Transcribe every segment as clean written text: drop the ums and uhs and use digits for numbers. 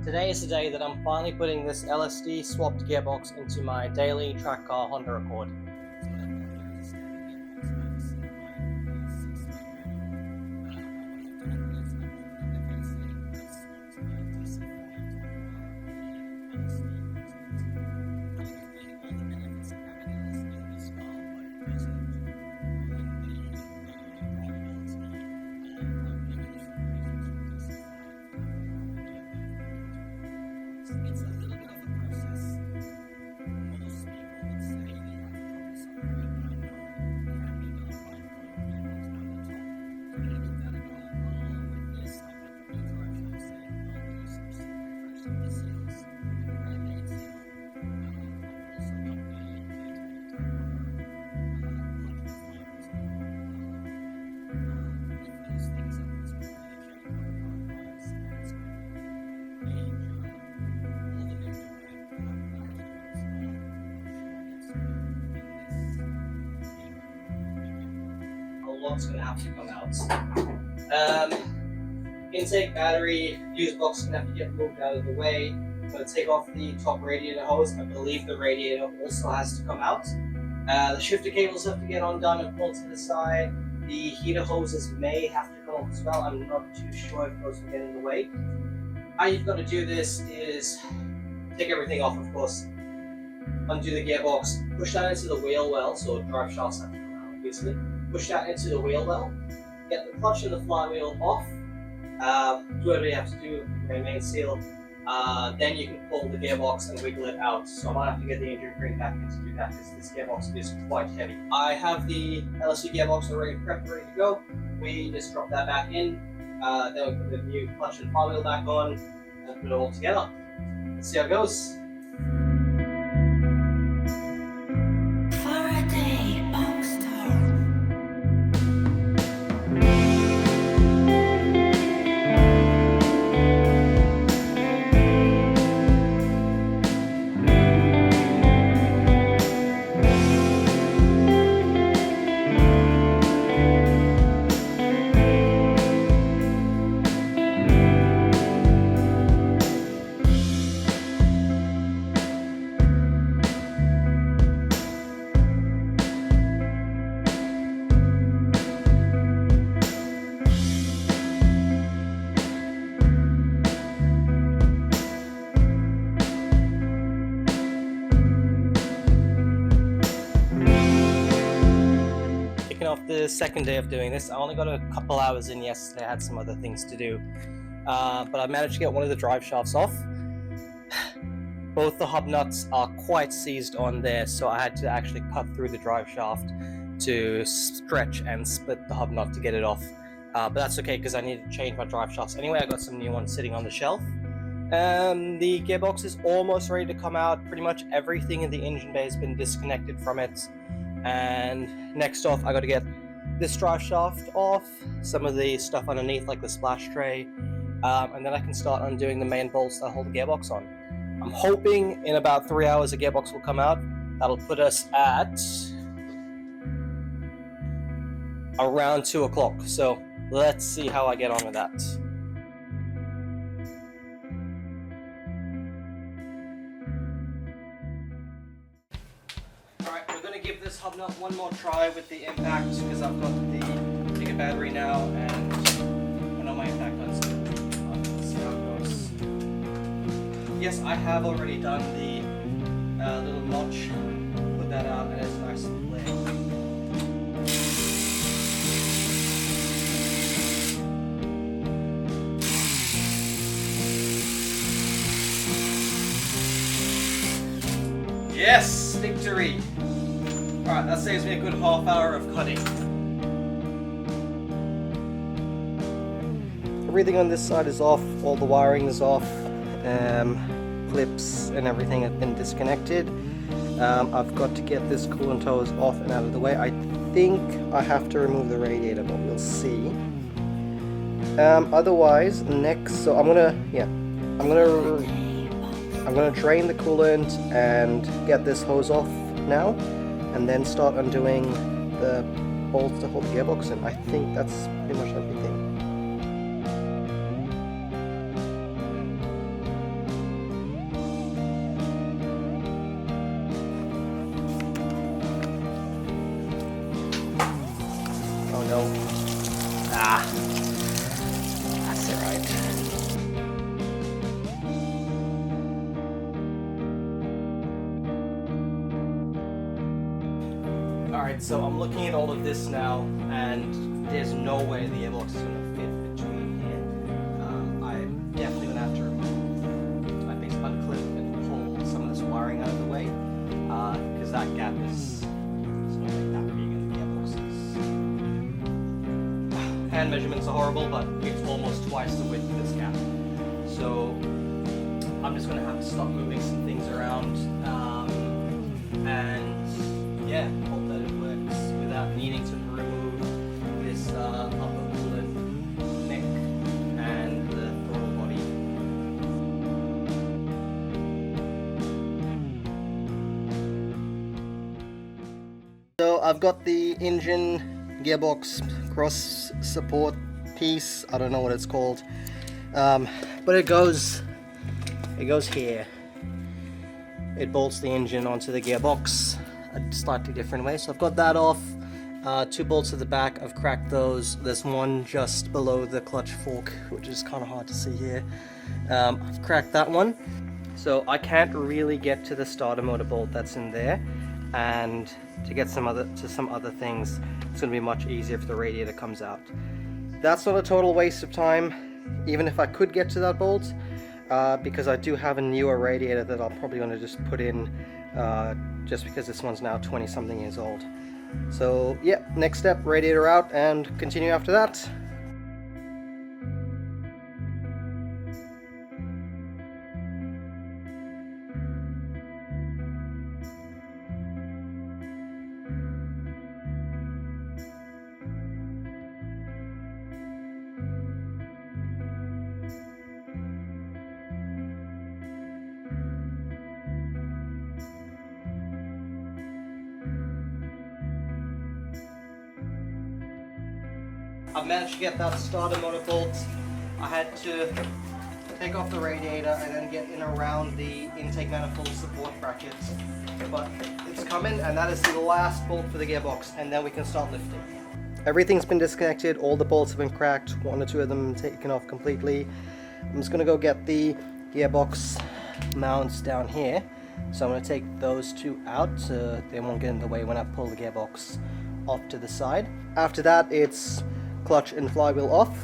Today is the day that I'm finally putting this LSD swapped gearbox into my daily track car Honda Accord. It's a little bit of a process. Most people would say they have to focus on the what's going to have to come out. Intake battery, fuse box going to have to get moved out of the way. I'm going to take off the top radiator hose. I believe the radiator also has to come out. The shifter cables have to get undone and pulled to the side. The heater hoses may have to come off as well. I'm not too sure if those will get in the way. How you've got to do this is take everything off, of course. Undo the gearbox, push that into the wheel well, so drive shafts have to come out, obviously. Push that into the wheel well, get the clutch and the flywheel off, do whatever you have to do, main seal, then you can pull the gearbox and wiggle it out. So I might have to get the engine crane back in to do that because this gearbox is quite heavy. I have the LSD gearbox already prepped, ready to go. We just drop that back in, then we put the new clutch and flywheel back on and put it all together. Let's see how it goes. Off the second day of doing this. I only got a couple hours in yesterday. I had some other things to do, but I managed to get one of the drive shafts off. Both the hub nuts are quite seized on there, so I had to actually cut through the drive shaft to stretch and split the hub nut to get it off, but that's okay because I need to change my drive shafts anyway. I got some new ones sitting on the shelf. The gearbox is almost ready to come out. Pretty much everything in the engine bay has been disconnected from it. And next off, I got to get this drive shaft off, some of the stuff underneath like the splash tray, and then I can start undoing the main bolts that hold the gearbox on. I'm hoping in about 3 hours the gearbox will come out. That'll put us at around 2 o'clock. So let's see how I get on with that. Give this hub nut one more try with the impact because I've got the bigger battery now and I know my impact nuts. Let's see how it goes. Yes, I have already done the little notch. Put that out and it's nice and clear. Yes, victory! Alright, that saves me a good half hour of cutting. Everything on this side is off, all the wiring is off, clips and everything have been disconnected. I've got to get this coolant hose off and out of the way. I think I have to remove the radiator, but we'll see. Otherwise, next, so I'm gonna drain the coolant and get this hose off now, and then start undoing the bolts to hold the gearbox in. I think that's pretty much everything. Ah, that's alright. Alright, so I'm looking at all of this now, and there's no way the gearbox is going to fit between here. I'm definitely going to have to remove, I think, unclip and pull some of this wiring out of the way, because that gap is going to make that big in the gearboxes. Hand measurements are horrible, but it's almost twice the width of this gap. So I'm just going to have to stop moving some things around, and yeah, hope that it works without needing to remove this upper coolant neck and the throttle body. So I've got the engine gearbox cross support piece, I don't know what it's called, but it goes here. It bolts the engine onto the gearbox a slightly different way. So I've got that off. 2 bolts at the back, I've cracked those. There's one just below the clutch fork, which is kind of hard to see here. I've cracked that one. So I can't really get to the starter motor bolt that's in there, and to get some other things, it's going to be much easier if the radiator comes out. That's not a total waste of time, even if I could get to that bolt, because I do have a newer radiator that I'm probably going to just put in, just because this one's now 20 something years old. So yeah, next step, radiator out, and continue after that. I've managed to get that starter motor bolt. I had to take off the radiator and then get in around the intake manifold support brackets. But it's coming, and that is the last bolt for the gearbox, and then we can start lifting. Everything's been disconnected, all the bolts have been cracked, 1 or 2 of them taken off completely. I'm just gonna go get the gearbox mounts down here. So I'm gonna take those 2 out so they won't get in the way when I pull the gearbox off to the side. After that, it's clutch and flywheel off,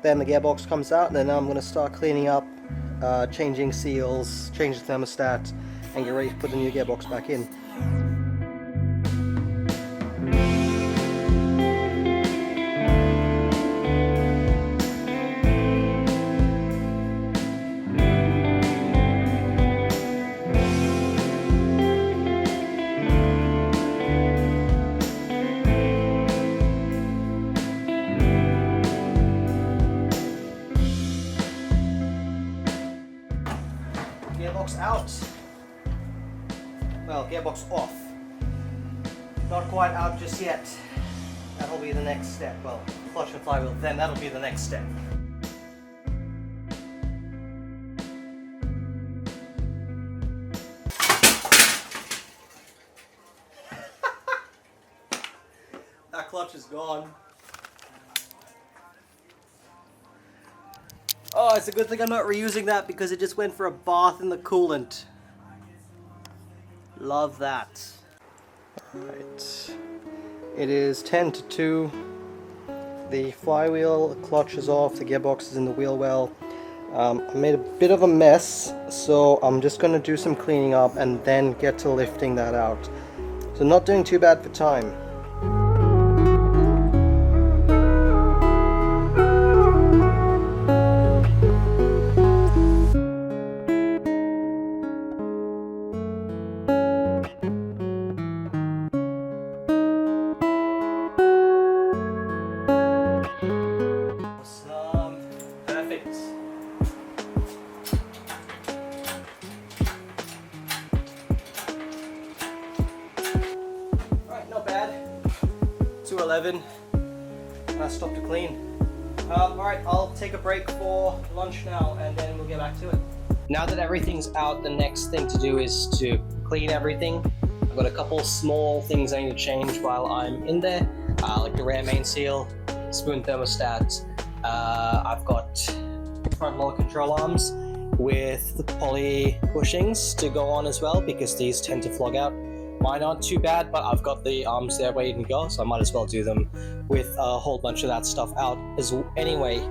then the gearbox comes out, and then I'm going to start cleaning up, changing seals, change the thermostat, and get ready to put the new gearbox back in. Gearbox out. Well, gearbox off. Not quite out just yet. That'll be the next step. Well, clutch and flywheel, then that'll be the next step. That clutch is gone. Oh, it's a good thing I'm not reusing that because it just went for a bath in the coolant. Love that. Alright. It is 10 to 2. The flywheel clutch is off, the gearbox is in the wheel well. I made a bit of a mess, so I'm just going to do some cleaning up and then get to lifting that out. So not doing too bad for time. I stopped to clean. Alright, I'll take a break for lunch now and then we'll get back to it. Now that everything's out, the next thing to do is to clean everything. I've got a couple small things I need to change while I'm in there, like the rear main seal, spoon thermostat. I've got front lower control arms with the poly bushings to go on as well, because these tend to flog out. Mine aren't too bad, but I've got the arms there waiting to go, so I might as well do them with a whole bunch of that stuff out as anyway.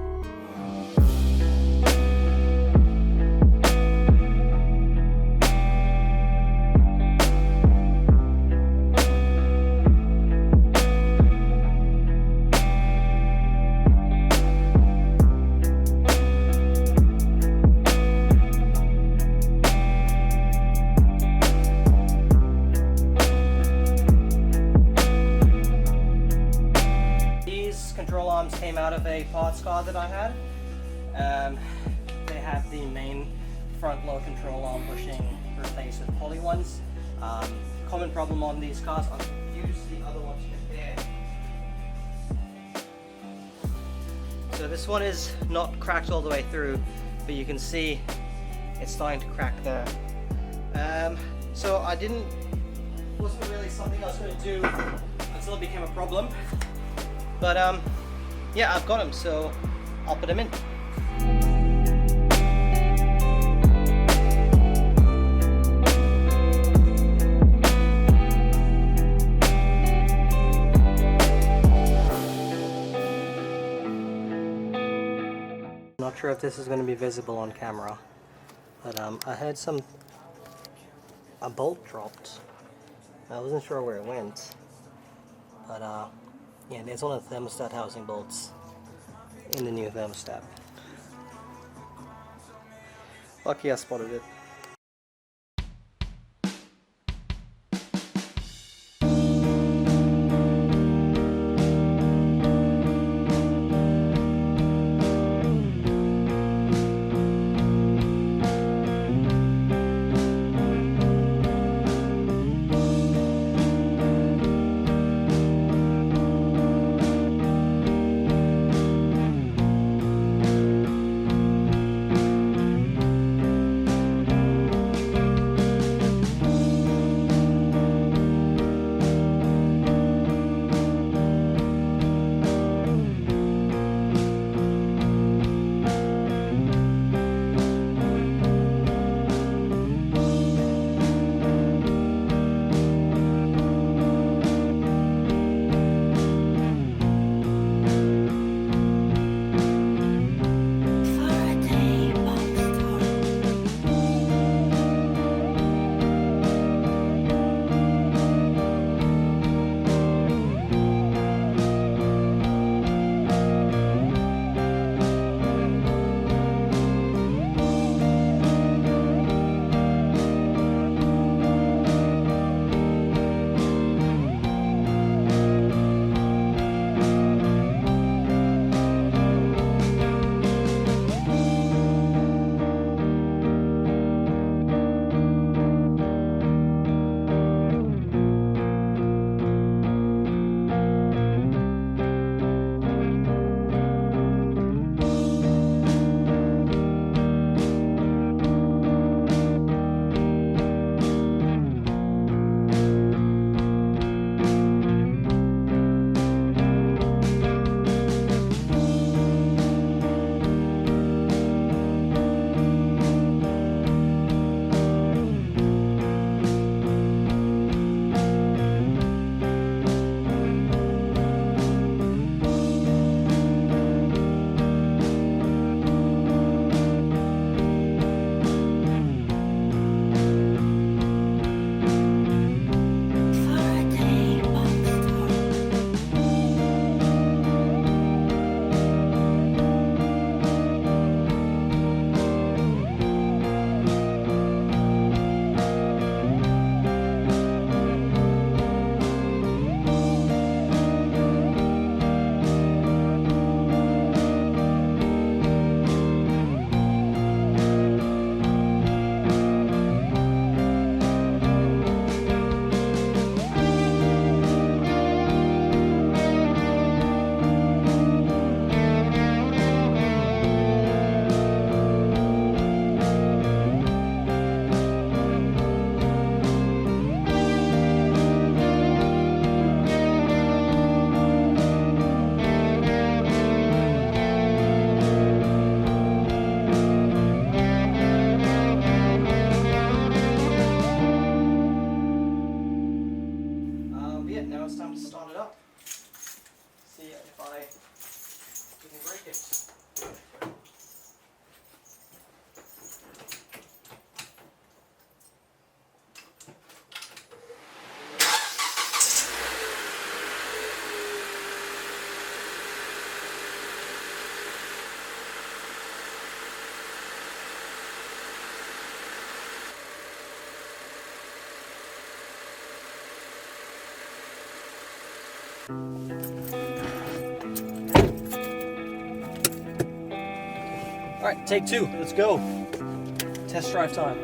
Control arms came out of a parts car that I had. They have the main front lower control arm bushing replaced with poly ones. Common problem on these cars, I'll use the other one to compare. So this one is not cracked all the way through, but you can see it's starting to crack there. So wasn't really something I was going to do until it became a problem. But yeah, I've got them, so I'll put them in. Not sure if this is going to be visible on camera, but I heard a bolt dropped. I wasn't sure where it went, but yeah, there's one of the thermostat housing bolts in the new thermostat. Lucky I spotted it. All right, take two. Let's go. Test drive time.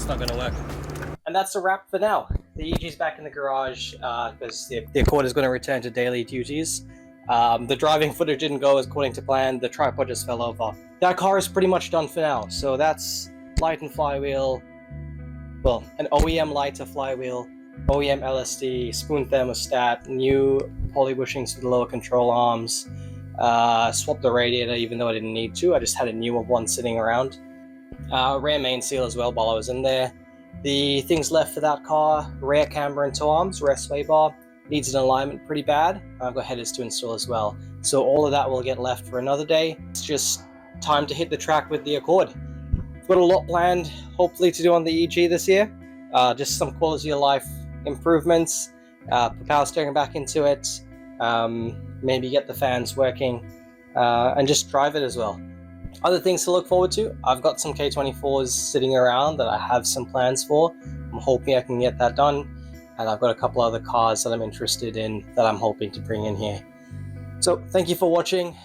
Not gonna work. And that's a wrap for now. The EG's back in the garage because the Accord is going to return to daily duties. The driving footage didn't go according to plan. The tripod just fell over. That car is pretty much done for now. So that's light and flywheel, well, an OEM lighter flywheel, OEM LSD, spoon thermostat, new poly bushings for the lower control arms, swapped the radiator even though I didn't need to. I just had a newer one sitting around. Rear main seal as well while I was in there. The things left for that car: rear camber and toe arms, rear sway bar, needs an alignment pretty bad. I've got headers to install as well. So all of that will get left for another day. It's just time to hit the track with the Accord. I've got a lot planned, hopefully, to do on the EG this year. Just some quality of life improvements, put power steering back into it, maybe get the fans working, and just drive it as well. Other things to look forward to: I've got some K24s sitting around that I have some plans for. I'm hoping I can get that done. And I've got a couple other cars that I'm interested in that I'm hoping to bring in here. So thank you for watching.